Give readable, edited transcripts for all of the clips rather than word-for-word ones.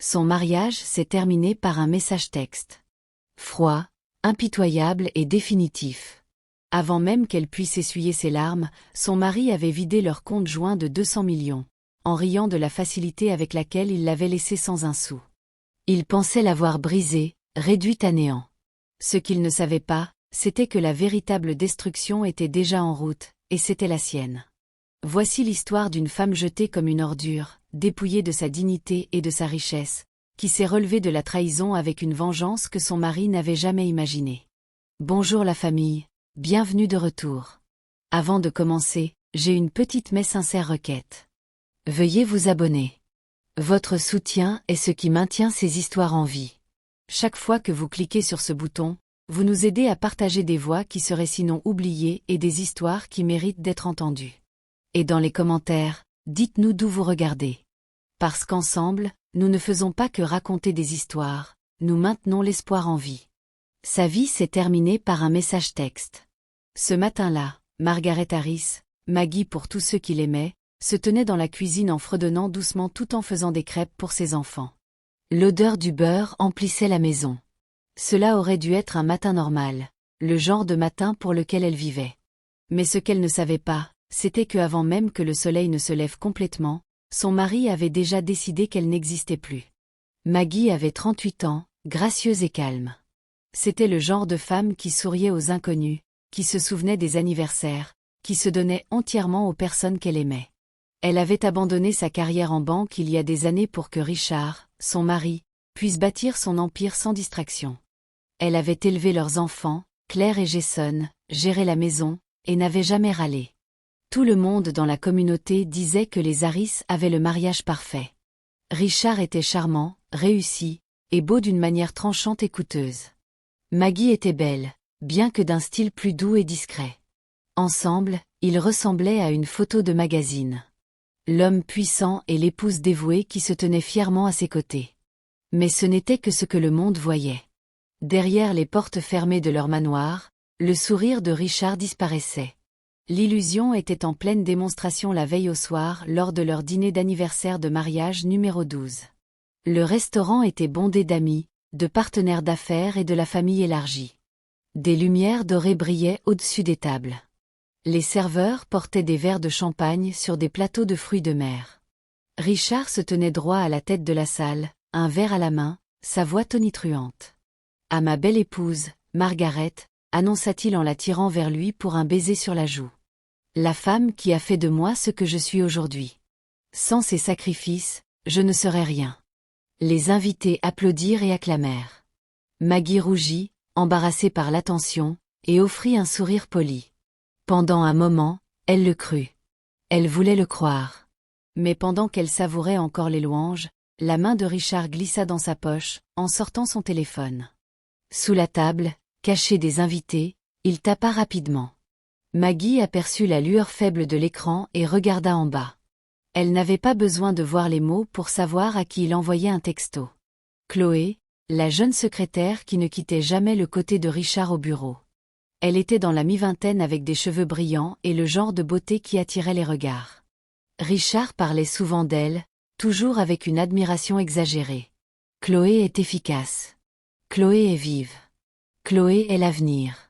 Son mariage s'est terminé par un message texte. Froid, impitoyable et définitif. Avant même qu'elle puisse essuyer ses larmes, son mari avait vidé leur compte joint de 200 millions, en riant de la facilité avec laquelle il l'avait laissé sans un sou. Il pensait l'avoir brisée, réduite à néant. Ce qu'il ne savait pas, c'était que la véritable destruction était déjà en route, et c'était la sienne. Voici l'histoire d'une femme jetée comme une ordure, dépouillée de sa dignité et de sa richesse, qui s'est relevée de la trahison avec une vengeance que son mari n'avait jamais imaginée. Bonjour la famille, bienvenue de retour. Avant de commencer, j'ai une petite mais sincère requête. Veuillez vous abonner. Votre soutien est ce qui maintient ces histoires en vie. Chaque fois que vous cliquez sur ce bouton, vous nous aidez à partager des voix qui seraient sinon oubliées et des histoires qui méritent d'être entendues. Et dans les commentaires, dites-nous d'où vous regardez. Parce qu'ensemble, nous ne faisons pas que raconter des histoires, nous maintenons l'espoir en vie. Sa vie s'est terminée par un message texte. Ce matin-là, Margaret Harris, Maggie pour tous ceux qui l'aimaient, se tenait dans la cuisine en fredonnant doucement tout en faisant des crêpes pour ses enfants. L'odeur du beurre emplissait la maison. Cela aurait dû être un matin normal, le genre de matin pour lequel elle vivait. Mais ce qu'elle ne savait pas, c'était qu'avant même que le soleil ne se lève complètement, son mari avait déjà décidé qu'elle n'existait plus. Maggie avait 38 ans, gracieuse et calme. C'était le genre de femme qui souriait aux inconnus, qui se souvenait des anniversaires, qui se donnait entièrement aux personnes qu'elle aimait. Elle avait abandonné sa carrière en banque il y a des années pour que Richard, son mari, puisse bâtir son empire sans distraction. Elle avait élevé leurs enfants, Claire et Jason, géré la maison, et n'avait jamais râlé. Tout le monde dans la communauté disait que les Harris avaient le mariage parfait. Richard était charmant, réussi, et beau d'une manière tranchante et coûteuse. Maggie était belle, bien que d'un style plus doux et discret. Ensemble, ils ressemblaient à une photo de magazine. L'homme puissant et l'épouse dévouée qui se tenaient fièrement à ses côtés. Mais ce n'était que ce que le monde voyait. Derrière les portes fermées de leur manoir, le sourire de Richard disparaissait. L'illusion était en pleine démonstration la veille au soir lors de leur dîner d'anniversaire de mariage numéro 12. Le restaurant était bondé d'amis, de partenaires d'affaires et de la famille élargie. Des lumières dorées brillaient au-dessus des tables. Les serveurs portaient des verres de champagne sur des plateaux de fruits de mer. Richard se tenait droit à la tête de la salle, un verre à la main, sa voix tonitruante. « À ma belle épouse, Margaret », annonça-t-il en la tirant vers lui pour un baiser sur la joue. « La femme qui a fait de moi ce que je suis aujourd'hui. Sans ses sacrifices, je ne serais rien. » Les invités applaudirent et acclamèrent. Maggie rougit, embarrassée par l'attention, et offrit un sourire poli. Pendant un moment, elle le crut. Elle voulait le croire. Mais pendant qu'elle savourait encore les louanges, la main de Richard glissa dans sa poche, en sortant son téléphone. Sous la table, caché des invités, il tapa rapidement. Maggie aperçut la lueur faible de l'écran et regarda en bas. Elle n'avait pas besoin de voir les mots pour savoir à qui il envoyait un texto. Chloé, la jeune secrétaire qui ne quittait jamais le côté de Richard au bureau. Elle était dans la mi-vingtaine avec des cheveux brillants et le genre de beauté qui attirait les regards. Richard parlait souvent d'elle, toujours avec une admiration exagérée. Chloé est efficace. Chloé est vive. Chloé est l'avenir.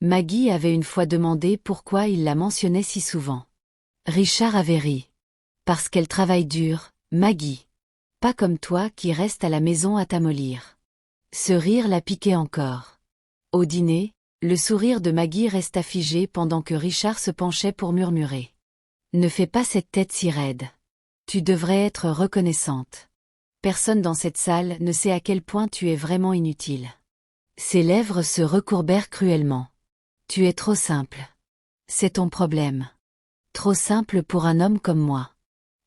Maggie avait une fois demandé pourquoi il la mentionnait si souvent. Richard avait ri. Parce qu'elle travaille dur, Maggie. Pas comme toi qui reste à la maison à t'amollir. Ce rire la piquait encore. Au dîner, le sourire de Maggie resta figé pendant que Richard se penchait pour murmurer. Ne fais pas cette tête si raide. Tu devrais être reconnaissante. Personne dans cette salle ne sait à quel point tu es vraiment inutile. Ses lèvres se recourbèrent cruellement. Tu es trop simple. C'est ton problème. Trop simple pour un homme comme moi.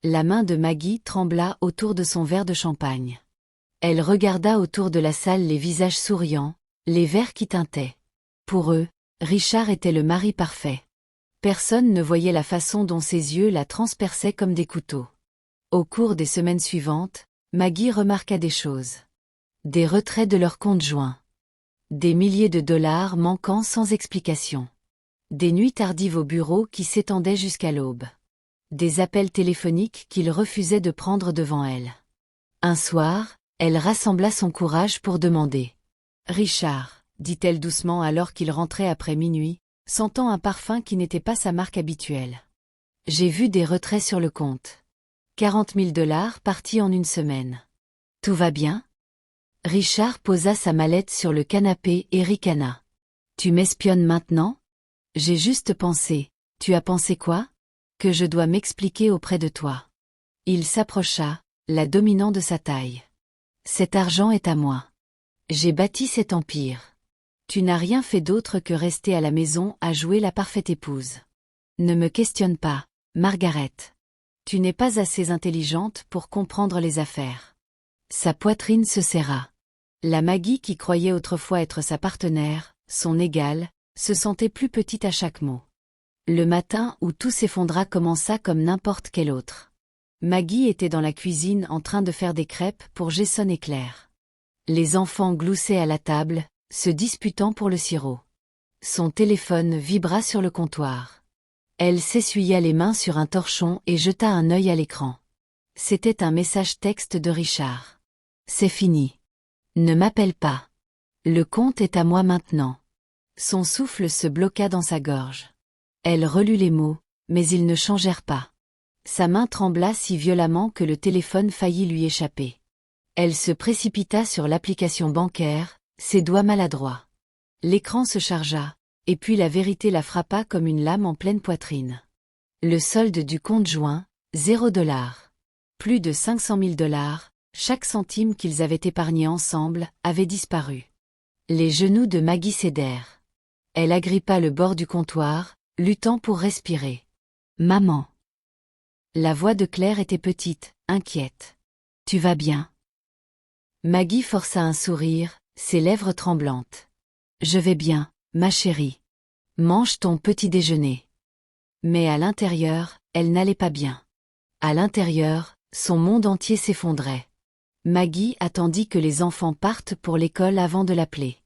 La main de Maggie trembla autour de son verre de champagne. Elle regarda autour de la salle les visages souriants, les verres qui tintaient. Pour eux, Richard était le mari parfait. Personne ne voyait la façon dont ses yeux la transperçaient comme des couteaux. Au cours des semaines suivantes, Maggie remarqua des choses. Des retraits de leurs comptes joints. Des milliers de dollars manquant sans explication. Des nuits tardives au bureau qui s'étendaient jusqu'à l'aube. Des appels téléphoniques qu'il refusait de prendre devant elle. Un soir, Elle rassembla son courage pour demander. Richard, dit-elle doucement alors qu'il rentrait après minuit, sentant un parfum qui n'était pas sa marque habituelle. J'ai vu des retraits sur le compte. 40 000 $ partis en une semaine. Tout va bien? Richard posa sa mallette sur le canapé et ricana. Tu m'espionnes maintenant? J'ai juste pensé. Tu as pensé quoi? Que je dois m'expliquer auprès de toi. Il s'approcha, la dominant de sa taille. Cet argent est à moi. J'ai bâti cet empire. Tu n'as rien fait d'autre que rester à la maison à jouer la parfaite épouse. Ne me questionne pas, Margaret. Tu n'es pas assez intelligente pour comprendre les affaires. Sa poitrine se serra. La Maggie qui croyait autrefois être sa partenaire, son égale, se sentait plus petite à chaque mot. Le matin où tout s'effondra commença comme n'importe quel autre. Maggie était dans la cuisine en train de faire des crêpes pour Jason et Claire. Les enfants gloussaient à la table, se disputant pour le sirop. Son téléphone vibra sur le comptoir. Elle s'essuya les mains sur un torchon et jeta un œil à l'écran. C'était un message texte de Richard. C'est fini. Ne m'appelle pas. Le compte est à moi maintenant. Son souffle se bloqua dans sa gorge. Elle relut les mots, mais ils ne changèrent pas. Sa main trembla si violemment que le téléphone faillit lui échapper. Elle se précipita sur l'application bancaire, ses doigts maladroits. L'écran se chargea, et puis la vérité la frappa comme une lame en pleine poitrine. Le solde du compte joint, 0 $. Plus de 500 000 $, chaque centime qu'ils avaient épargné ensemble, avait disparu. Les genoux de Maggie cédèrent. Elle agrippa le bord du comptoir, luttant pour respirer. « Maman !» La voix de Claire était petite, inquiète. « Tu vas bien ?» Maggie força un sourire, ses lèvres tremblantes. « Je vais bien, ma chérie. Mange ton petit déjeuner. » Mais à l'intérieur, elle n'allait pas bien. À l'intérieur, son monde entier s'effondrait. Maggie attendit que les enfants partent pour l'école avant de l'appeler.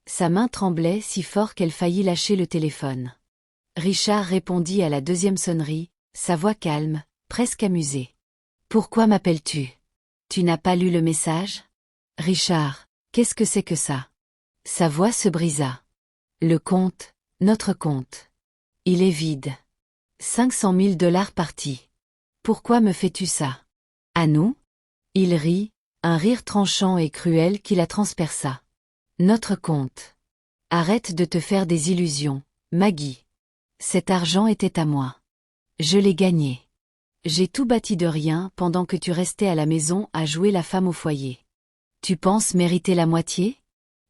Sa main tremblait si fort qu'elle faillit lâcher le téléphone. Richard répondit à la deuxième sonnerie, sa voix calme, presque amusée. « Pourquoi m'appelles-tu? Tu n'as pas lu le message? » « Richard, qu'est-ce que c'est que ça? » Sa voix se brisa. « Le compte, notre compte. Il est vide. 500 000 $ partis. Pourquoi me fais-tu ça? À nous? » Il rit, un rire tranchant et cruel qui la transperça. « Notre compte. Arrête de te faire des illusions, Maggie. Cet argent était à moi. Je l'ai gagné. J'ai tout bâti de rien pendant que tu restais à la maison à jouer la femme au foyer. Tu penses mériter la moitié?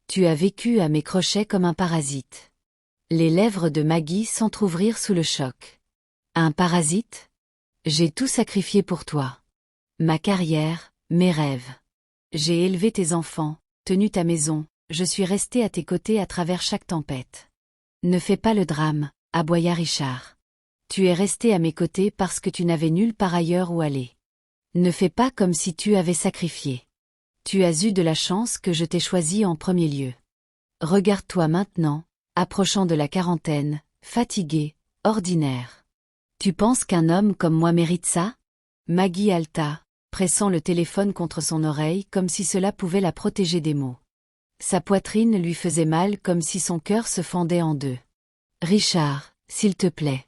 Tu as vécu à mes crochets comme un parasite. » Les lèvres de Maggie s'entr'ouvrirent sous le choc. « Un parasite? J'ai tout sacrifié pour toi. Ma carrière, mes rêves. J'ai élevé tes enfants, tenu ta maison, je suis resté à tes côtés à travers chaque tempête. Ne fais pas le drame, aboya Richard. Tu es resté à mes côtés parce que tu n'avais nulle part ailleurs où aller. Ne fais pas comme si tu avais sacrifié. Tu as eu de la chance que je t'ai choisi en premier lieu. Regarde-toi maintenant, approchant de la quarantaine, fatigué, ordinaire. Tu penses qu'un homme comme moi mérite ça? » Maggie haleta, pressant le téléphone contre son oreille comme si cela pouvait la protéger des mots. Sa poitrine lui faisait mal comme si son cœur se fendait en deux. « Richard, s'il te plaît.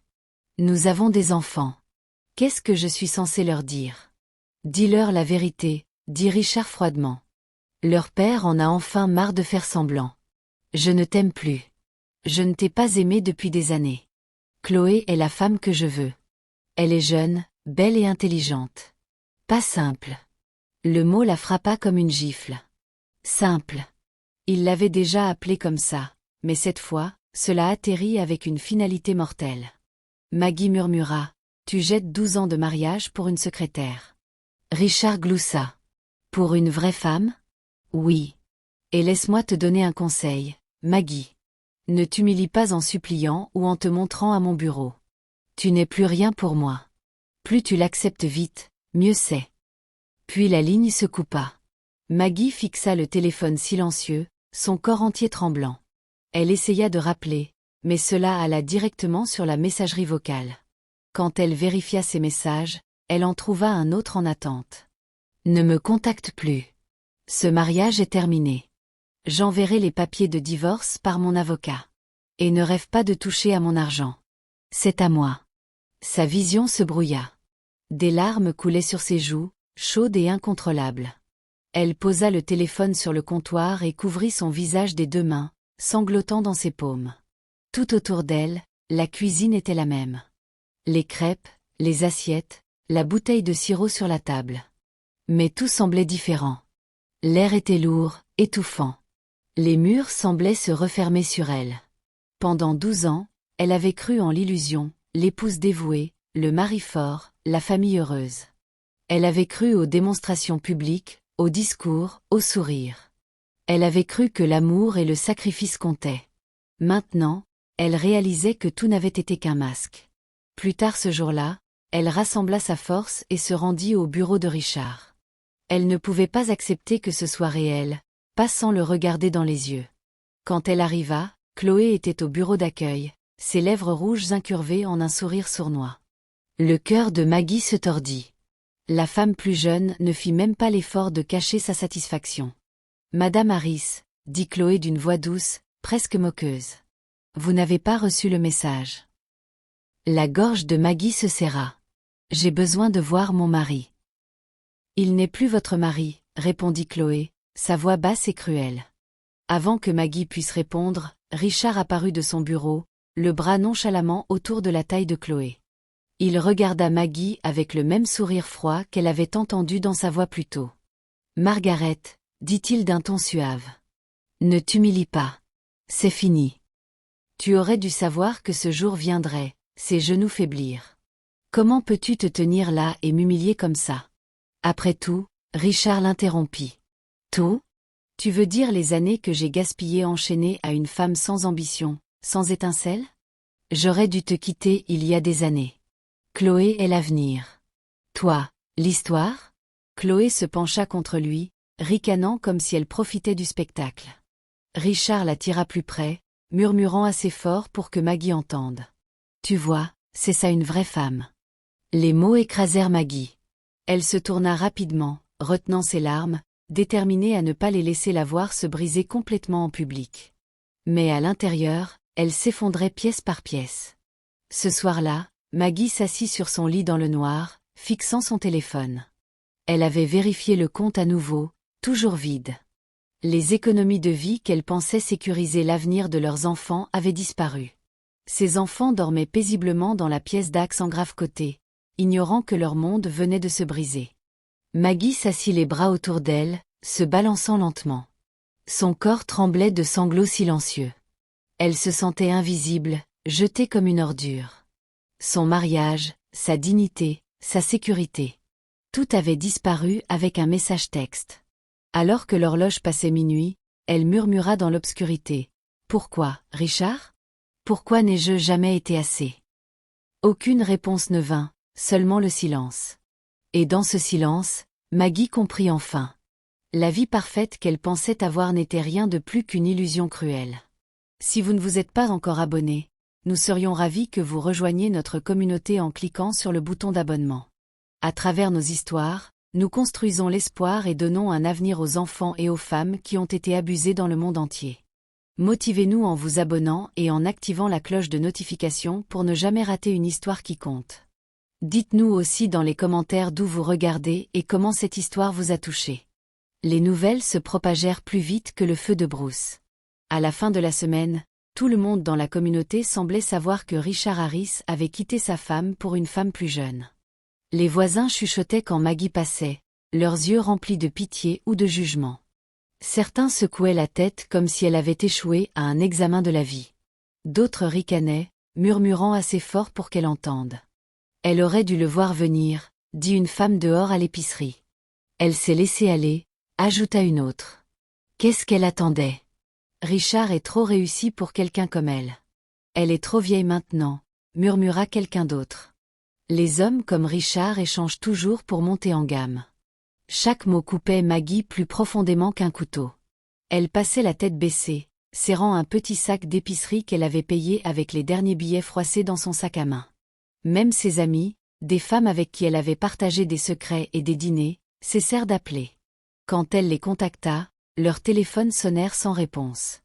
Nous avons des enfants. Qu'est-ce que je suis censé leur dire? Dis-leur la vérité, dit Richard froidement. Leur père en a enfin marre de faire semblant. Je ne t'aime plus. Je ne t'ai pas aimé depuis des années. Chloé est la femme que je veux. Elle est jeune, belle et intelligente. Pas simple. Le mot la frappa comme une gifle. Simple. Il l'avait déjà appelée comme ça, mais cette fois, cela atterrit avec une finalité mortelle. Maggie murmura, « Tu jettes 12 ans de mariage pour une secrétaire. » Richard gloussa. « Pour une vraie femme? Oui. Et laisse-moi te donner un conseil, Maggie. Ne t'humilie pas en suppliant ou en te montrant à mon bureau. Tu n'es plus rien pour moi. Plus tu l'acceptes vite, mieux c'est. » Puis la ligne se coupa. Maggie fixa le téléphone silencieux, son corps entier tremblant. Elle essaya de rappeler, mais cela alla directement sur la messagerie vocale. Quand elle vérifia ses messages, elle en trouva un autre en attente. « Ne me contacte plus. Ce mariage est terminé. J'enverrai les papiers de divorce par mon avocat. Et ne rêve pas de toucher à mon argent. C'est à moi. Sa vision se brouilla. Des larmes coulaient sur ses joues, chaudes et incontrôlables. Elle posa le téléphone sur le comptoir et couvrit son visage des deux mains, sanglotant dans ses paumes. Tout autour d'elle, la cuisine était la même. Les crêpes, les assiettes, la bouteille de sirop sur la table. Mais tout semblait différent. L'air était lourd, étouffant. Les murs semblaient se refermer sur elle. Pendant 12 ans, elle avait cru en l'illusion, l'épouse dévouée, le mari fort, la famille heureuse. Elle avait cru aux démonstrations publiques, aux discours, aux sourires. Elle avait cru que l'amour et le sacrifice comptaient. Maintenant, elle réalisait que tout n'avait été qu'un masque. Plus tard ce jour-là, elle rassembla sa force et se rendit au bureau de Richard. Elle ne pouvait pas accepter que ce soit réel, pas sans le regarder dans les yeux. Quand elle arriva, Chloé était au bureau d'accueil, ses lèvres rouges incurvées en un sourire sournois. Le cœur de Maggie se tordit. La femme plus jeune ne fit même pas l'effort de cacher sa satisfaction. « Madame Harris, » dit Chloé d'une voix douce, presque moqueuse. « Vous n'avez pas reçu le message. » La gorge de Maggie se serra. « J'ai besoin de voir mon mari. »« Il n'est plus votre mari, » répondit Chloé, sa voix basse et cruelle. Avant que Maggie puisse répondre, Richard apparut de son bureau, le bras nonchalamment autour de la taille de Chloé. Il regarda Maggie avec le même sourire froid qu'elle avait entendu dans sa voix plus tôt. « Margaret, » dit-il d'un ton suave. « Ne t'humilie pas. C'est fini. Tu aurais dû savoir que ce jour viendrait, ses genoux faiblirent. Comment peux-tu te tenir là et m'humilier comme ça? » Après tout, Richard l'interrompit. « Tout? Tu veux dire les années que j'ai gaspillées enchaînées à une femme sans ambition, sans étincelle? J'aurais dû te quitter il y a des années. Chloé est l'avenir. Toi, l'histoire? » Chloé se pencha contre lui, ricanant comme si elle profitait du spectacle. Richard la tira plus près, murmurant assez fort pour que Maggie entende. « Tu vois, c'est ça une vraie femme. » Les mots écrasèrent Maggie. Elle se tourna rapidement, retenant ses larmes, déterminée à ne pas les laisser la voir se briser complètement en public. Mais à l'intérieur, elle s'effondrait pièce par pièce. Ce soir-là, Maggie s'assit sur son lit dans le noir, fixant son téléphone. Elle avait vérifié le compte à nouveau, toujours vide. Les économies de vie qu'elle pensait sécuriser l'avenir de leurs enfants avaient disparu. Ses enfants dormaient paisiblement dans la pièce d'Axe en grave côté, ignorant que leur monde venait de se briser. Maggie s'assit les bras autour d'elle, se balançant lentement. Son corps tremblait de sanglots silencieux. Elle se sentait invisible, jetée comme une ordure. Son mariage, sa dignité, sa sécurité. Tout avait disparu avec un message texte. Alors que l'horloge passait minuit, elle murmura dans l'obscurité. « Pourquoi, Richard? Pourquoi n'ai-je jamais été assez ?» Aucune réponse ne vint, seulement le silence. Et dans ce silence, Maggie comprit enfin. La vie parfaite qu'elle pensait avoir n'était rien de plus qu'une illusion cruelle. Si vous ne vous êtes pas encore abonné, nous serions ravis que vous rejoigniez notre communauté en cliquant sur le bouton d'abonnement. À travers nos histoires, nous construisons l'espoir et donnons un avenir aux enfants et aux femmes qui ont été abusés dans le monde entier. Motivez-nous en vous abonnant et en activant la cloche de notification pour ne jamais rater une histoire qui compte. Dites-nous aussi dans les commentaires d'où vous regardez et comment cette histoire vous a touché. Les nouvelles se propagèrent plus vite que le feu de brousse. À la fin de la semaine, tout le monde dans la communauté semblait savoir que Richard Harris avait quitté sa femme pour une femme plus jeune. Les voisins chuchotaient quand Maggie passait, leurs yeux remplis de pitié ou de jugement. Certains secouaient la tête comme si elle avait échoué à un examen de la vie. D'autres ricanaient, murmurant assez fort pour qu'elle entende. « Elle aurait dû le voir venir », dit une femme dehors à l'épicerie. « Elle s'est laissée aller », ajouta une autre. Qu'est-ce qu'elle attendait? Richard est trop réussi pour quelqu'un comme elle. Elle est trop vieille maintenant, murmura quelqu'un d'autre. Les hommes comme Richard échangent toujours pour monter en gamme. Chaque mot coupait Maggie plus profondément qu'un couteau. Elle passait la tête baissée, serrant un petit sac d'épicerie qu'elle avait payé avec les derniers billets froissés dans son sac à main. Même ses amis, des femmes avec qui elle avait partagé des secrets et des dîners, cessèrent d'appeler. Quand elle les contacta, leurs téléphones sonnèrent sans réponse.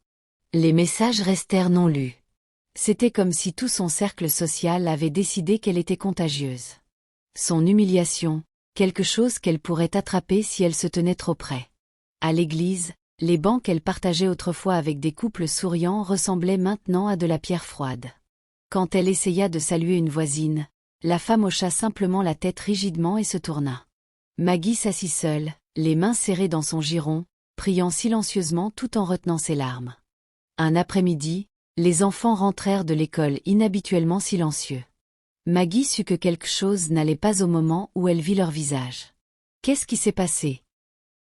Les messages restèrent non lus. C'était comme si tout son cercle social avait décidé qu'elle était contagieuse. Son humiliation, quelque chose qu'elle pourrait attraper si elle se tenait trop près. À l'église, les bancs qu'elle partageait autrefois avec des couples souriants ressemblaient maintenant à de la pierre froide. Quand elle essaya de saluer une voisine, la femme hocha simplement la tête rigidement et se tourna. Maggie s'assit seule, les mains serrées dans son giron, priant silencieusement tout en retenant ses larmes. Un après-midi, les enfants rentrèrent de l'école inhabituellement silencieux. Maggie sut que quelque chose n'allait pas au moment où elle vit leur visage. « Qu'est-ce qui s'est passé ?»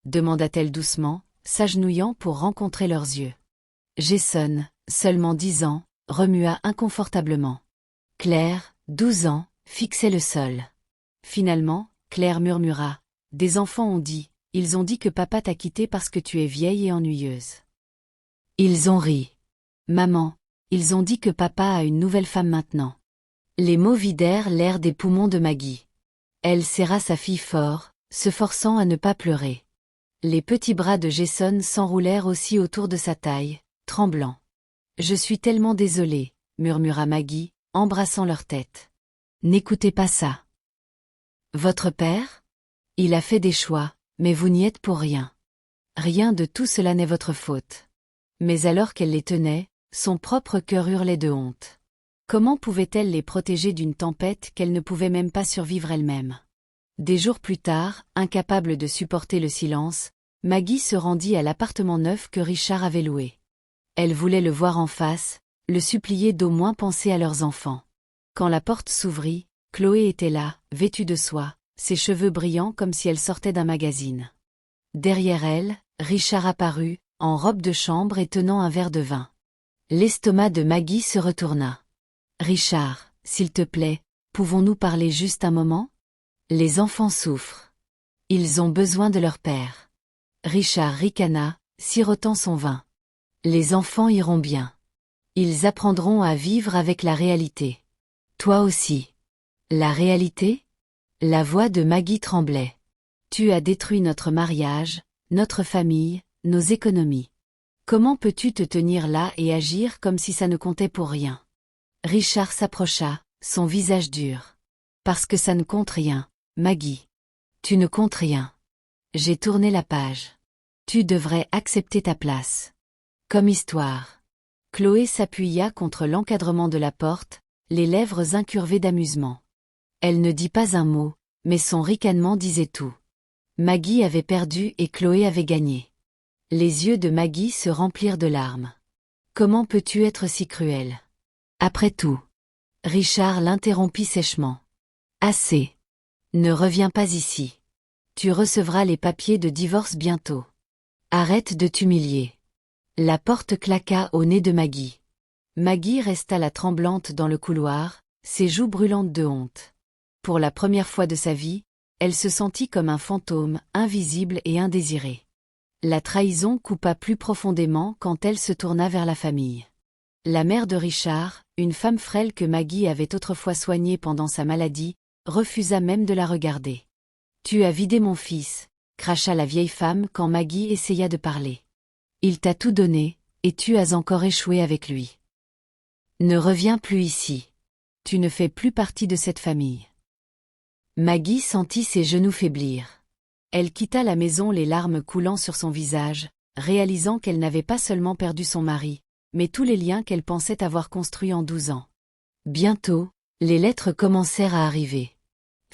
demanda-t-elle doucement, s'agenouillant pour rencontrer leurs yeux. Jason, seulement 10 ans, remua inconfortablement. Claire, 12 ans, fixait le sol. Finalement, Claire murmura. « Des enfants ont dit, ils ont dit que papa t'a quitté parce que tu es vieille et ennuyeuse. » Ils ont ri. « Maman, ils ont dit que papa a une nouvelle femme maintenant. » Les mots vidèrent l'air des poumons de Maggie. Elle serra sa fille fort, se forçant à ne pas pleurer. Les petits bras de Jason s'enroulèrent aussi autour de sa taille, tremblant. « Je suis tellement désolée, » murmura Maggie, embrassant leur tête. « N'écoutez pas ça. Votre père ? Il a fait des choix, mais vous n'y êtes pour rien. Rien de tout cela n'est votre faute. » Mais alors qu'elle les tenait, son propre cœur hurlait de honte. Comment pouvait-elle les protéger d'une tempête qu'elle ne pouvait même pas survivre elle-même ? Des jours plus tard, incapable de supporter le silence, Maggie se rendit à l'appartement neuf que Richard avait loué. Elle voulait le voir en face, le supplier d'au moins penser à leurs enfants. Quand la porte s'ouvrit, Chloé était là, vêtue de soie, ses cheveux brillants comme si elle sortait d'un magazine. Derrière elle, Richard apparut, en robe de chambre et tenant un verre de vin. L'estomac de Maggie se retourna. « Richard, s'il te plaît, pouvons-nous parler juste un moment ? Les enfants souffrent. Ils ont besoin de leur père. » Richard ricana, sirotant son vin. « Les enfants iront bien. Ils apprendront à vivre avec la réalité. Toi aussi. » « La réalité ? » La voix de Maggie tremblait. « Tu as détruit notre mariage, notre famille, nos économies. Comment peux-tu te tenir là et agir comme si ça ne comptait pour rien ? » Richard s'approcha, son visage dur. « Parce que ça ne compte rien, Maggie. Tu ne comptes rien. J'ai tourné la page. Tu devrais accepter ta place. Comme histoire. » Chloé s'appuya contre l'encadrement de la porte, les lèvres incurvées d'amusement. Elle ne dit pas un mot, mais son ricanement disait tout. Maggie avait perdu et Chloé avait gagné. Les yeux de Maggie se remplirent de larmes. « Comment peux-tu être si cruel ? Après tout. » Richard l'interrompit sèchement. « Assez. Ne reviens pas ici. Tu recevras les papiers de divorce bientôt. Arrête de t'humilier. » La porte claqua au nez de Maggie. Maggie resta la tremblante dans le couloir, ses joues brûlantes de honte. Pour la première fois de sa vie, elle se sentit comme un fantôme, invisible et indésiré. La trahison coupa plus profondément quand elle se tourna vers la famille. La mère de Richard, une femme frêle que Maggie avait autrefois soignée pendant sa maladie, refusa même de la regarder. « Tu as vidé mon fils », cracha la vieille femme quand Maggie essaya de parler. « Il t'a tout donné, et tu as encore échoué avec lui. Ne reviens plus ici. Tu ne fais plus partie de cette famille. » Maggie sentit ses genoux faiblir. Elle quitta la maison les larmes coulant sur son visage, réalisant qu'elle n'avait pas seulement perdu son mari, mais tous les liens qu'elle pensait avoir construits en 12 ans. Bientôt, les lettres commencèrent à arriver.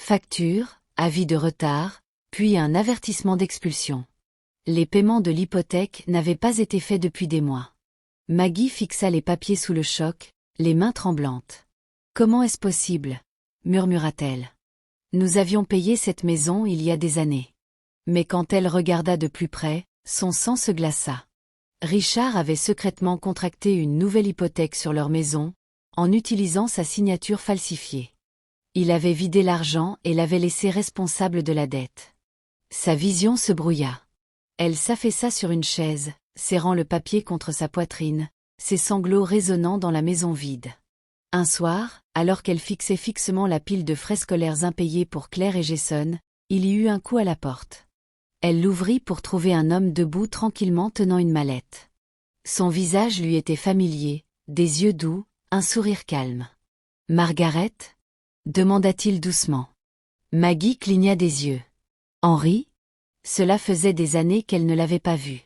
Factures, avis de retard, puis un avertissement d'expulsion. Les paiements de l'hypothèque n'avaient pas été faits depuis des mois. Maggie fixa les papiers sous le choc, les mains tremblantes. « Comment est-ce possible ? » murmura-t-elle. « Nous avions payé cette maison il y a des années. » Mais quand elle regarda de plus près, son sang se glaça. Richard avait secrètement contracté une nouvelle hypothèque sur leur maison, en utilisant sa signature falsifiée. Il avait vidé l'argent et l'avait laissé responsable de la dette. Sa vision se brouilla. Elle s'affaissa sur une chaise, serrant le papier contre sa poitrine, ses sanglots résonnant dans la maison vide. Un soir, alors qu'elle fixait fixement la pile de frais scolaires impayés pour Claire et Jason, il y eut un coup à la porte. Elle l'ouvrit pour trouver un homme debout tranquillement tenant une mallette. Son visage lui était familier, des yeux doux, un sourire calme. « Margaret ?» demanda-t-il doucement. Maggie cligna des yeux. « Henry ?» Cela faisait des années qu'elle ne l'avait pas vu.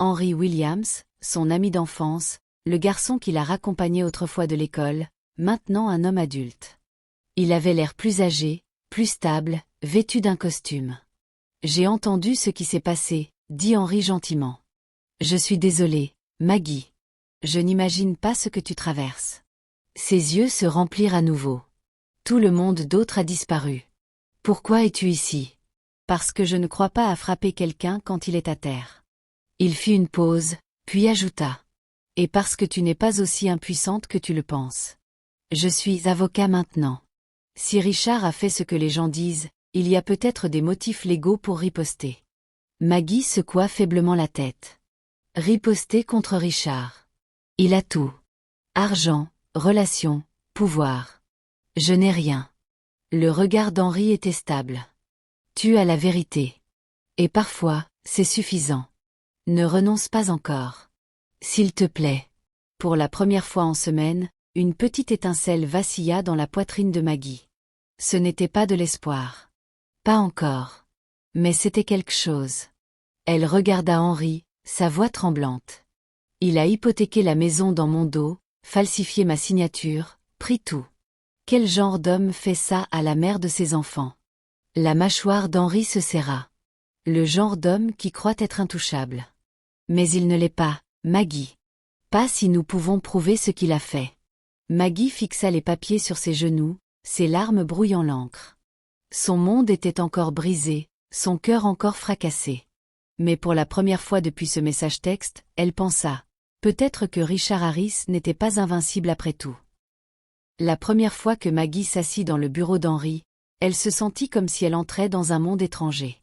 Henry Williams, son ami d'enfance, le garçon qui la raccompagnait autrefois de l'école, maintenant un homme adulte. Il avait l'air plus âgé, plus stable, vêtu d'un costume. « J'ai entendu ce qui s'est passé, » dit Henry gentiment. « Je suis désolé, Maggie. Je n'imagine pas ce que tu traverses. » Ses yeux se remplirent à nouveau. Tout le monde d'autre a disparu. « Pourquoi es-tu ici ? » « Parce que je ne crois pas à frapper quelqu'un quand il est à terre. » Il fit une pause, puis ajouta. « Et parce que tu n'es pas aussi impuissante que tu le penses. Je suis avocat maintenant. Si Richard a fait ce que les gens disent, il y a peut-être des motifs légaux pour riposter. » Maggie secoua faiblement la tête. Riposter contre Richard. Il a tout. Argent, relations, pouvoir. Je n'ai rien. Le regard d'Henry était stable. Tu as la vérité. Et parfois, c'est suffisant. Ne renonce pas encore. S'il te plaît. Pour la première fois en semaine, une petite étincelle vacilla dans la poitrine de Maggie. Ce n'était pas de l'espoir. Pas encore. Mais c'était quelque chose. Elle regarda Henry, sa voix tremblante. Il a hypothéqué la maison dans mon dos, falsifié ma signature, pris tout. Quel genre d'homme fait ça à la mère de ses enfants? La mâchoire d'Henry se serra. Le genre d'homme qui croit être intouchable. Mais il ne l'est pas, Maggie. Pas si nous pouvons prouver ce qu'il a fait. Maggie fixa les papiers sur ses genoux, ses larmes brouillant l'encre. Son monde était encore brisé, son cœur encore fracassé. Mais pour la première fois depuis ce message texte, elle pensa. Peut-être que Richard Harris n'était pas invincible après tout. La première fois que Maggie s'assit dans le bureau d'Henry, elle se sentit comme si elle entrait dans un monde étranger.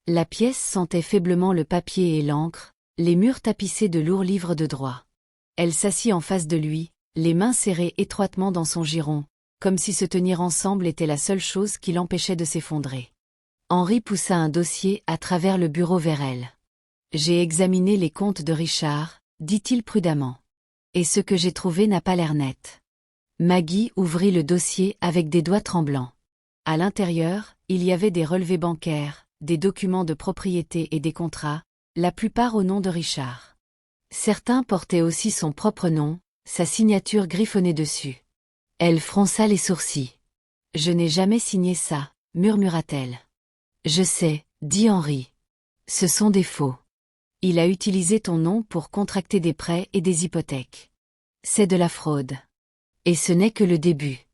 La pièce sentait faiblement le papier et l'encre, les murs tapissés de lourds livres de droit. Elle s'assit en face de lui, les mains serrées étroitement dans son giron, comme si se tenir ensemble était la seule chose qui l'empêchait de s'effondrer. Henry poussa un dossier à travers le bureau vers elle. « J'ai examiné les comptes de Richard, » dit-il prudemment. « Et ce que j'ai trouvé n'a pas l'air net. » Maggie ouvrit le dossier avec des doigts tremblants. À l'intérieur, il y avait des relevés bancaires, des documents de propriété et des contrats, la plupart au nom de Richard. Certains portaient aussi son propre nom, sa signature griffonnée dessus. Elle fronça les sourcils. « Je n'ai jamais signé ça, » murmura-t-elle. « Je sais, » dit Henry. « Ce sont des faux. Il a utilisé ton nom pour contracter des prêts et des hypothèques. C'est de la fraude. Et ce n'est que le début.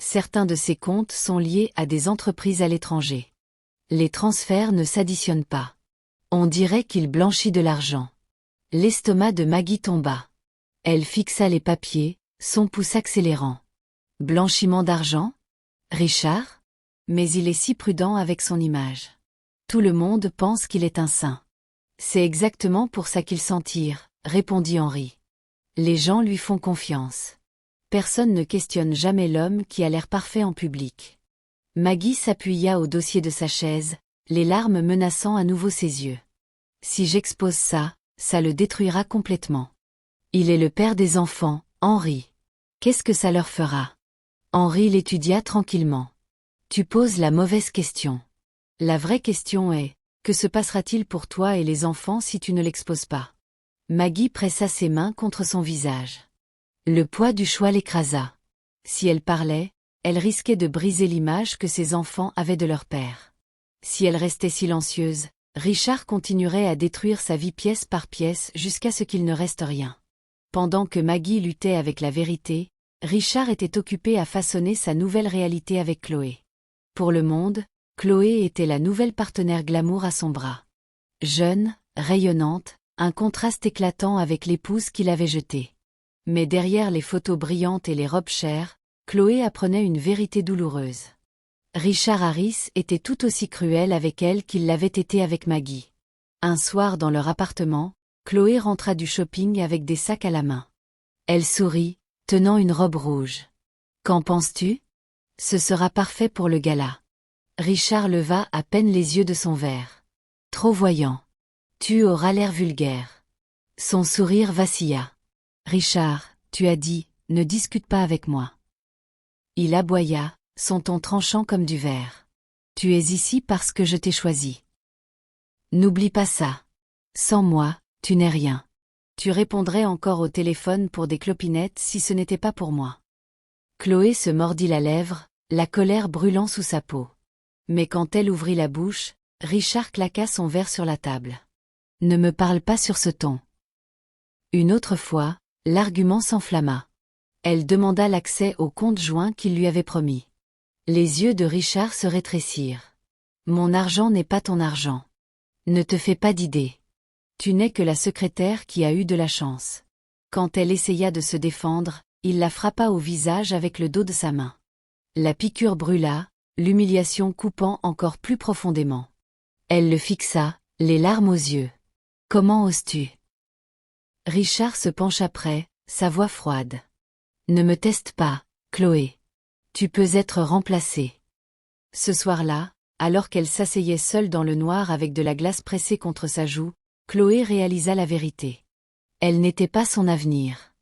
Certains de ces comptes sont liés à des entreprises à l'étranger. Les transferts ne s'additionnent pas. On dirait qu'il blanchit de l'argent. » L'estomac de Maggie tomba. Elle fixa les papiers, son pouce accélérant. « Blanchiment d'argent ? Richard ? Mais il est si prudent avec son image. Tout le monde pense qu'il est un saint. »« C'est exactement pour ça qu'il s'en tire, » répondit Henry. « Les gens lui font confiance. Personne ne questionne jamais l'homme qui a l'air parfait en public. » Maggie s'appuya au dossier de sa chaise, les larmes menaçant à nouveau ses yeux. « Si j'expose ça, ça le détruira complètement. Il est le père des enfants, Henry. Qu'est-ce que ça leur fera ?» Henry l'étudia tranquillement. « Tu poses la mauvaise question. La vraie question est, que se passera-t-il pour toi et les enfants si tu ne l'exposes pas ?» Maggie pressa ses mains contre son visage. Le poids du choix l'écrasa. Si elle parlait, elle risquait de briser l'image que ses enfants avaient de leur père. Si elle restait silencieuse, Richard continuerait à détruire sa vie pièce par pièce jusqu'à ce qu'il ne reste rien. Pendant que Maggie luttait avec la vérité, Richard était occupé à façonner sa nouvelle réalité avec Chloé. Pour le monde, Chloé était la nouvelle partenaire glamour à son bras. Jeune, rayonnante, un contraste éclatant avec l'épouse qu'il avait jetée. Mais derrière les photos brillantes et les robes chères, Chloé apprenait une vérité douloureuse. Richard Harris était tout aussi cruel avec elle qu'il l'avait été avec Maggie. Un soir dans leur appartement, Chloé rentra du shopping avec des sacs à la main. Elle sourit, tenant une robe rouge. « Qu'en penses-tu ? Ce sera parfait pour le gala. » Richard leva à peine les yeux de son verre. Trop voyant. Tu auras l'air vulgaire. Son sourire vacilla. Richard, tu as dit, ne discute pas avec moi. Il aboya, son ton tranchant comme du verre. Tu es ici parce que je t'ai choisi. N'oublie pas ça. Sans moi, tu n'es rien. Tu répondrais encore au téléphone pour des clopinettes si ce n'était pas pour moi. Chloé se mordit la lèvre, la colère brûlant sous sa peau. Mais quand elle ouvrit la bouche, Richard claqua son verre sur la table. Ne me parle pas sur ce ton. Une autre fois, l'argument s'enflamma. Elle demanda l'accès au compte joint qu'il lui avait promis. Les yeux de Richard se rétrécirent. Mon argent n'est pas ton argent. Ne te fais pas d'idées. Tu n'es que la secrétaire qui a eu de la chance. Quand elle essaya de se défendre, il la frappa au visage avec le dos de sa main. La piqûre brûla, l'humiliation coupant encore plus profondément. Elle le fixa, les larmes aux yeux. Comment oses-tu? Richard se pencha près, sa voix froide. Ne me teste pas, Chloé. Tu peux être remplacée. Ce soir-là, alors qu'elle s'asseyait seule dans le noir avec de la glace pressée contre sa joue, Chloé réalisa la vérité. Elle n'était pas son avenir.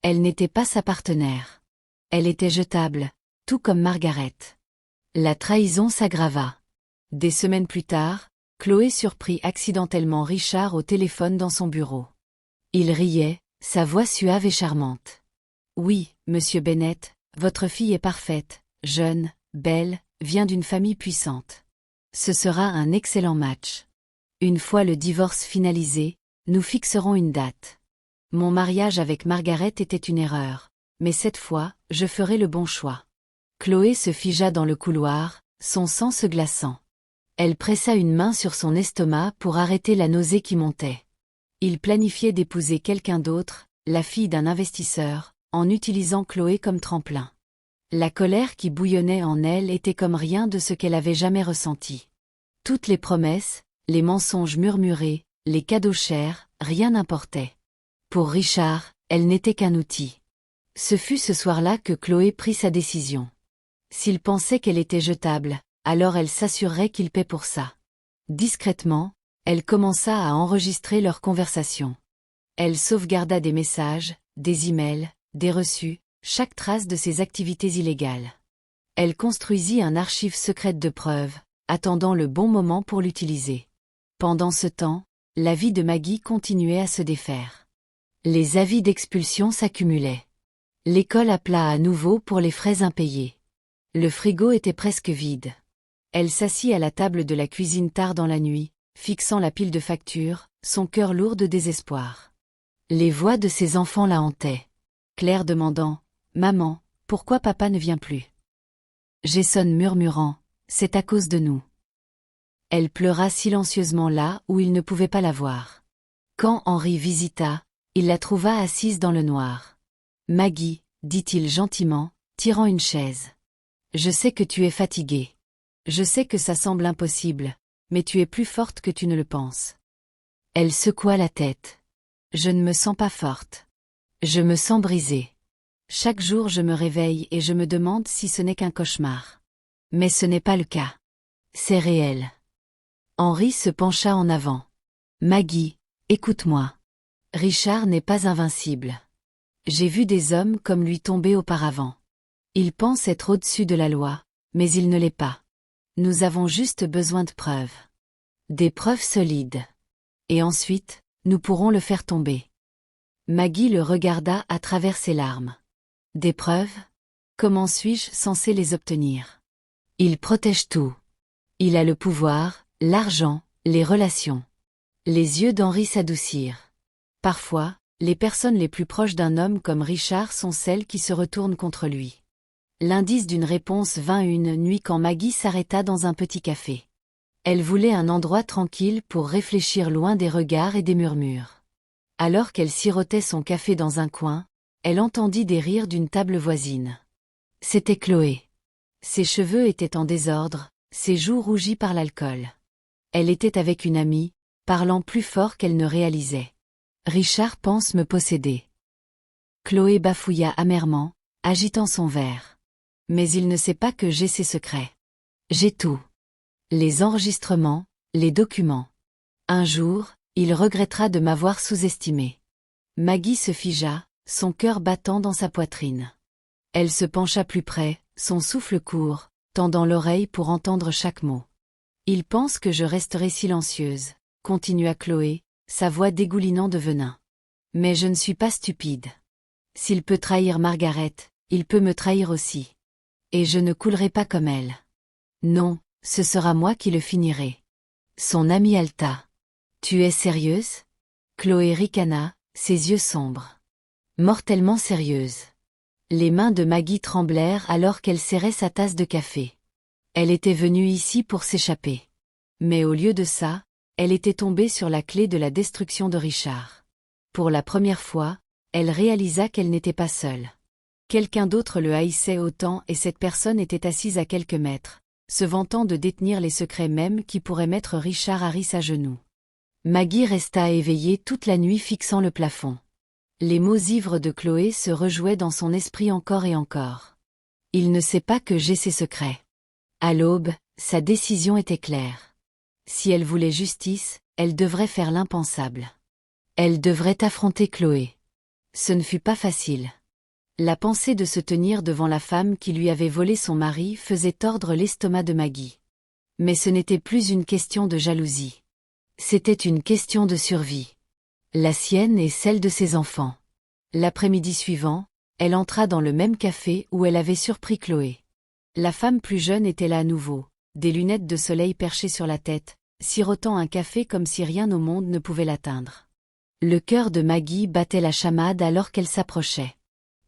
Elle n'était pas sa partenaire. Elle était jetable, tout comme Margaret. La trahison s'aggrava. Des semaines plus tard, Chloé surprit accidentellement Richard au téléphone dans son bureau. Il riait, sa voix suave et charmante. « Oui, monsieur Bennett, votre fille est parfaite, jeune, belle, vient d'une famille puissante. Ce sera un excellent match. Une fois le divorce finalisé, nous fixerons une date. Mon mariage avec Margaret était une erreur, mais cette fois, je ferai le bon choix. » Chloé se figea dans le couloir, son sang se glaçant. Elle pressa une main sur son estomac pour arrêter la nausée qui montait. Il planifiait d'épouser quelqu'un d'autre, la fille d'un investisseur, en utilisant Chloé comme tremplin. La colère qui bouillonnait en elle était comme rien de ce qu'elle avait jamais ressenti. Toutes les promesses, les mensonges murmurés, les cadeaux chers, rien n'importait. Pour Richard, elle n'était qu'un outil. Ce fut ce soir-là que Chloé prit sa décision. S'il pensait qu'elle était jetable, alors elle s'assurerait qu'il paie pour ça. Discrètement, elle commença à enregistrer leur conversation. Elle sauvegarda des messages, des emails, des reçus, chaque trace de ses activités illégales. Elle construisit un archive secrète de preuves, attendant le bon moment pour l'utiliser. Pendant ce temps, la vie de Maggie continuait à se défaire. Les avis d'expulsion s'accumulaient. L'école appela à nouveau pour les frais impayés. Le frigo était presque vide. Elle s'assit à la table de la cuisine tard dans la nuit, fixant la pile de factures, son cœur lourd de désespoir. Les voix de ses enfants la hantaient. Claire demandant « Maman, pourquoi papa ne vient plus ?» Jason murmurant « C'est à cause de nous. » Elle pleura silencieusement là où il ne pouvait pas la voir. Quand Henry visita, il la trouva assise dans le noir. « Maggie, dit-il gentiment, tirant une chaise. Je sais que tu es fatiguée. Je sais que ça semble impossible, mais tu es plus forte que tu ne le penses. » Elle secoua la tête. « Je ne me sens pas forte. Je me sens brisée. Chaque jour je me réveille et je me demande si ce n'est qu'un cauchemar. Mais ce n'est pas le cas. C'est réel. » Henry se pencha en avant. « Maggie, écoute-moi. Richard n'est pas invincible. J'ai vu des hommes comme lui tomber auparavant. Il pense être au-dessus de la loi, mais il ne l'est pas. Nous avons juste besoin de preuves. Des preuves solides. Et ensuite, nous pourrons le faire tomber. » Maggie le regarda à travers ses larmes. « Des preuves? Comment suis-je censé les obtenir? Il protège tout. Il a le pouvoir, l'argent, les relations. » Les yeux d'Henry s'adoucirent. Parfois, les personnes les plus proches d'un homme comme Richard sont celles qui se retournent contre lui. L'indice d'une réponse vint une nuit quand Maggie s'arrêta dans un petit café. Elle voulait un endroit tranquille pour réfléchir loin des regards et des murmures. Alors qu'elle sirotait son café dans un coin, elle entendit des rires d'une table voisine. C'était Chloé. Ses cheveux étaient en désordre, ses joues rougies par l'alcool. Elle était avec une amie, parlant plus fort qu'elle ne réalisait. « Richard pense me posséder. » Chloé bafouilla amèrement, agitant son verre. « Mais il ne sait pas que j'ai ses secrets. J'ai tout. Les enregistrements, les documents. Un jour, il regrettera de m'avoir sous-estimé. Maggie se figea, son cœur battant dans sa poitrine. Elle se pencha plus près, son souffle court, tendant l'oreille pour entendre chaque mot. Il pense que je resterai silencieuse, continua Chloé, sa voix dégoulinant de venin. Mais je ne suis pas stupide. S'il peut trahir Margaret, il peut me trahir aussi. Et je ne coulerai pas comme elle. Non, ce sera moi qui le finirai. Son amie haleta. Tu es sérieuse? Chloé ricana, ses yeux sombres. Mortellement sérieuse. Les mains de Maggie tremblèrent alors qu'elle serrait sa tasse de café. Elle était venue ici pour s'échapper. Mais au lieu de ça, elle était tombée sur la clé de la destruction de Richard. Pour la première fois, elle réalisa qu'elle n'était pas seule. Quelqu'un d'autre le haïssait autant et cette personne était assise à quelques mètres, se vantant de détenir les secrets mêmes qui pourraient mettre Richard Harris à genoux. Maggie resta éveillée toute la nuit fixant le plafond. Les mots ivres de Chloé se rejouaient dans son esprit encore et encore. Il ne sait pas que j'ai ses secrets. À l'aube, sa décision était claire. Si elle voulait justice, elle devrait faire l'impensable. Elle devrait affronter Chloé. Ce ne fut pas facile. La pensée de se tenir devant la femme qui lui avait volé son mari faisait tordre l'estomac de Maggie. Mais ce n'était plus une question de jalousie. C'était une question de survie. La sienne et celle de ses enfants. L'après-midi suivant, elle entra dans le même café où elle avait surpris Chloé. La femme plus jeune était là à nouveau, des lunettes de soleil perchées sur la tête, sirotant un café comme si rien au monde ne pouvait l'atteindre. Le cœur de Maggie battait la chamade alors qu'elle s'approchait.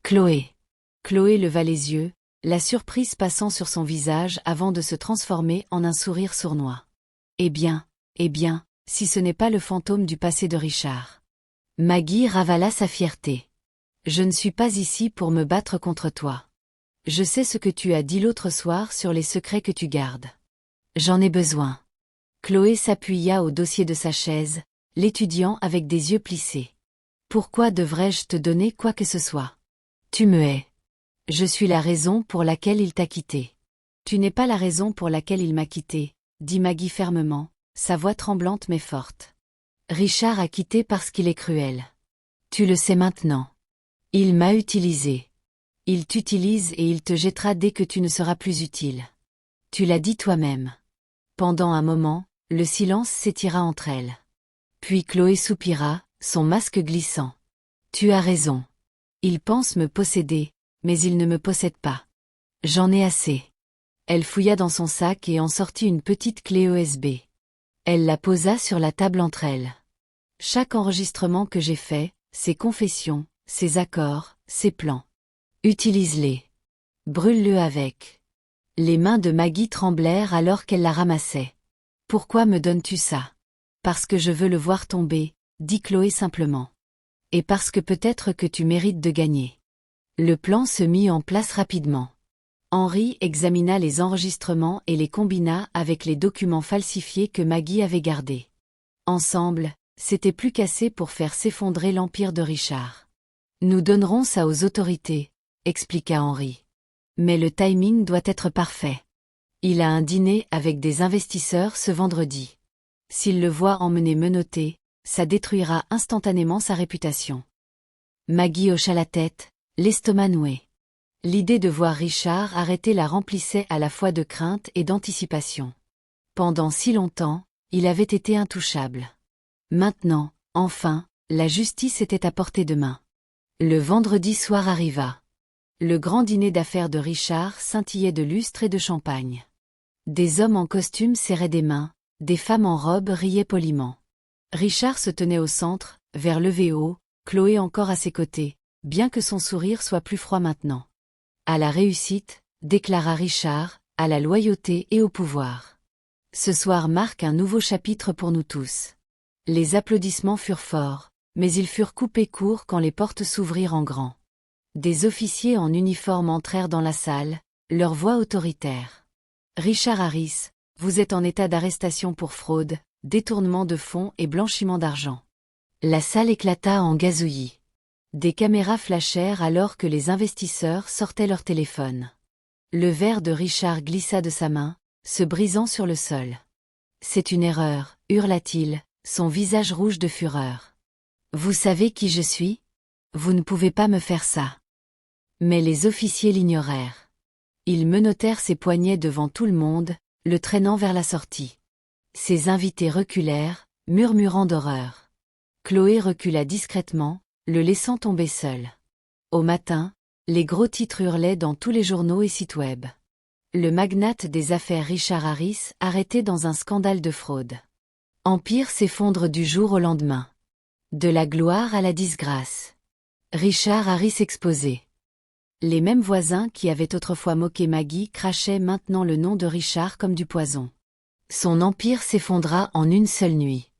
Chloé. Chloé leva les yeux, la surprise passant sur son visage avant de se transformer en un sourire sournois. Eh bien, si ce n'est pas le fantôme du passé de Richard. Maggie ravala sa fierté. Je ne suis pas ici pour me battre contre toi. Je sais ce que tu as dit l'autre soir sur les secrets que tu gardes. J'en ai besoin. Chloé s'appuya au dossier de sa chaise, l'étudiant avec des yeux plissés. Pourquoi devrais-je te donner quoi que ce soit? Tu me hais. Je suis la raison pour laquelle il t'a quitté. Tu n'es pas la raison pour laquelle il m'a quitté, dit Maggie fermement, sa voix tremblante mais forte. Richard a quitté parce qu'il est cruel. Tu le sais maintenant. Il m'a utilisé. Il t'utilise et il te jettera dès que tu ne seras plus utile. Tu l'as dit toi-même. Pendant un moment, le silence s'étira entre elles. Puis Chloé soupira, son masque glissant. Tu as raison. Il pense me posséder, mais il ne me possède pas. J'en ai assez. Elle fouilla dans son sac et en sortit une petite clé USB. Elle la posa sur la table entre elles. Chaque enregistrement que j'ai fait, ses confessions, ses accords, ses plans. Utilise-les. Brûle-le avec. Les mains de Maggie tremblèrent alors qu'elle la ramassait. Pourquoi me donnes-tu ça? Parce que je veux le voir tomber, dit Chloé simplement. Et parce que peut-être que tu mérites de gagner. Le plan se mit en place rapidement. Henry examina les enregistrements et les combina avec les documents falsifiés que Maggie avait gardés. Ensemble, c'était plus qu'assez pour faire s'effondrer l'empire de Richard. Nous donnerons ça aux autorités, expliqua Henry. Mais le timing doit être parfait. Il a un dîner avec des investisseurs ce vendredi. S'il le voit emmener menotté, ça détruira instantanément sa réputation. Maggie hocha la tête, l'estomac noué. L'idée de voir Richard arrêté la remplissait à la fois de crainte et d'anticipation. Pendant si longtemps, il avait été intouchable. Maintenant, enfin, la justice était à portée de main. Le vendredi soir arriva. Le grand dîner d'affaires de Richard scintillait de lustre et de champagne. Des hommes en costume serraient des mains, des femmes en robe riaient poliment. Richard se tenait au centre, vers levé haut, Chloé encore à ses côtés, bien que son sourire soit plus froid maintenant. À la réussite, déclara Richard, à la loyauté et au pouvoir. Ce soir marque un nouveau chapitre pour nous tous. Les applaudissements furent forts, mais ils furent coupés court quand les portes s'ouvrirent en grand. Des officiers en uniforme entrèrent dans la salle, leur voix autoritaire. Richard Harris, vous êtes en état d'arrestation pour fraude, détournement de fonds et blanchiment d'argent. La salle éclata en gazouillis. Des caméras flashèrent alors que les investisseurs sortaient leur téléphone. Le verre de Richard glissa de sa main, se brisant sur le sol. C'est une erreur, hurla-t-il, son visage rouge de fureur. Vous savez qui je suis? Vous ne pouvez pas me faire ça. Mais les officiers l'ignorèrent. Ils menottèrent ses poignets devant tout le monde, le traînant vers la sortie. Ses invités reculèrent, murmurant d'horreur. Chloé recula discrètement, le laissant tomber seul. Au matin, les gros titres hurlaient dans tous les journaux et sites web. Le magnate des affaires Richard Harris arrêté dans un scandale de fraude. Empire s'effondre du jour au lendemain. De la gloire à la disgrâce. Richard Harris exposé. Les mêmes voisins qui avaient autrefois moqué Maggie crachaient maintenant le nom de Richard comme du poison. Son empire s'effondra en une seule nuit.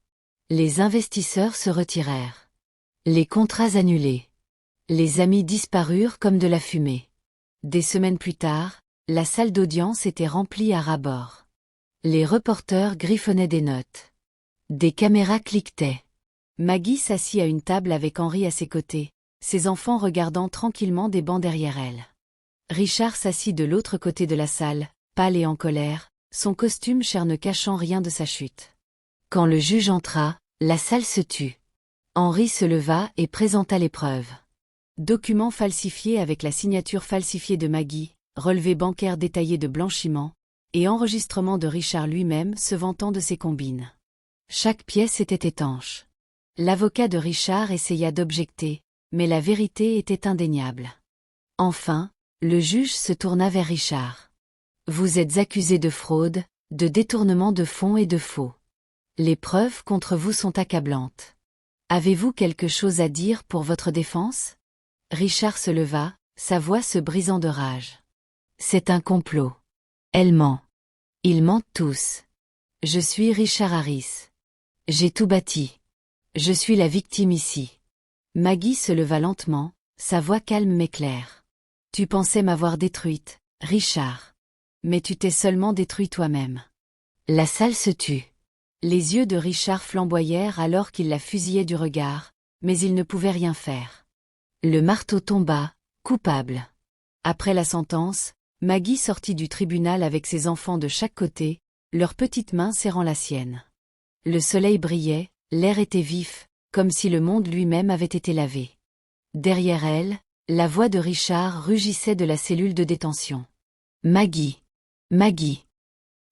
Les investisseurs se retirèrent. Les contrats annulés. Les amis disparurent comme de la fumée. Des semaines plus tard, la salle d'audience était remplie à ras-bord. Les reporters griffonnaient des notes. Des caméras cliquetaient. Maggie s'assit à une table avec Henri à ses côtés, ses enfants regardant tranquillement des bancs derrière elle. Richard s'assit de l'autre côté de la salle, pâle et en colère, son costume cher ne cachant rien de sa chute. Quand le juge entra, la salle se tut. Henri se leva et présenta les preuves. Documents falsifiés avec la signature falsifiée de Maggie, relevés bancaires détaillés de blanchiment, et enregistrement de Richard lui-même se vantant de ses combines. Chaque pièce était étanche. L'avocat de Richard essaya d'objecter, mais la vérité était indéniable. Enfin, le juge se tourna vers Richard. Vous êtes accusé de fraude, de détournement de fonds et de faux. Les preuves contre vous sont accablantes. Avez-vous quelque chose à dire pour votre défense? Richard se leva, sa voix se brisant de rage. C'est un complot. Elle ment. Ils mentent tous. Je suis Richard Harris. J'ai tout bâti. Je suis la victime ici. Maggie se leva lentement, sa voix calme mais claire. Tu pensais m'avoir détruite, Richard. Mais tu t'es seulement détruit toi-même. La salle se tut. Les yeux de Richard flamboyèrent alors qu'il la fusillait du regard, mais il ne pouvait rien faire. Le marteau tomba, coupable. Après la sentence, Maggie sortit du tribunal avec ses enfants de chaque côté, leurs petites mains serrant la sienne. Le soleil brillait, l'air était vif, comme si le monde lui-même avait été lavé. Derrière elle, la voix de Richard rugissait de la cellule de détention. Maggie! Maggie!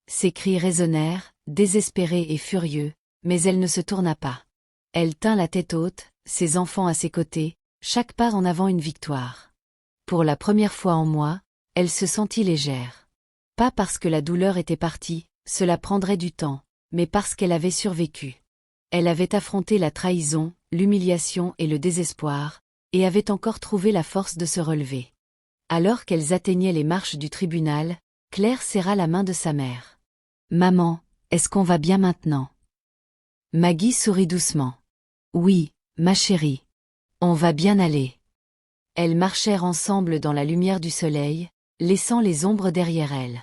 Ses cris résonnèrent, désespérés et furieux, mais elle ne se tourna pas. Elle tint la tête haute, ses enfants à ses côtés, chaque pas en avant une victoire. Pour la première fois en mois, elle se sentit légère. Pas parce que la douleur était partie, cela prendrait du temps, mais parce qu'elle avait survécu. Elle avait affronté la trahison, l'humiliation et le désespoir, et avait encore trouvé la force de se relever. Alors qu'elles atteignaient les marches du tribunal, Claire serra la main de sa mère. « Maman, est-ce qu'on va bien maintenant ?» Maggie sourit doucement. « Oui, ma chérie. On va bien aller. » Elles marchèrent ensemble dans la lumière du soleil, laissant les ombres derrière elles.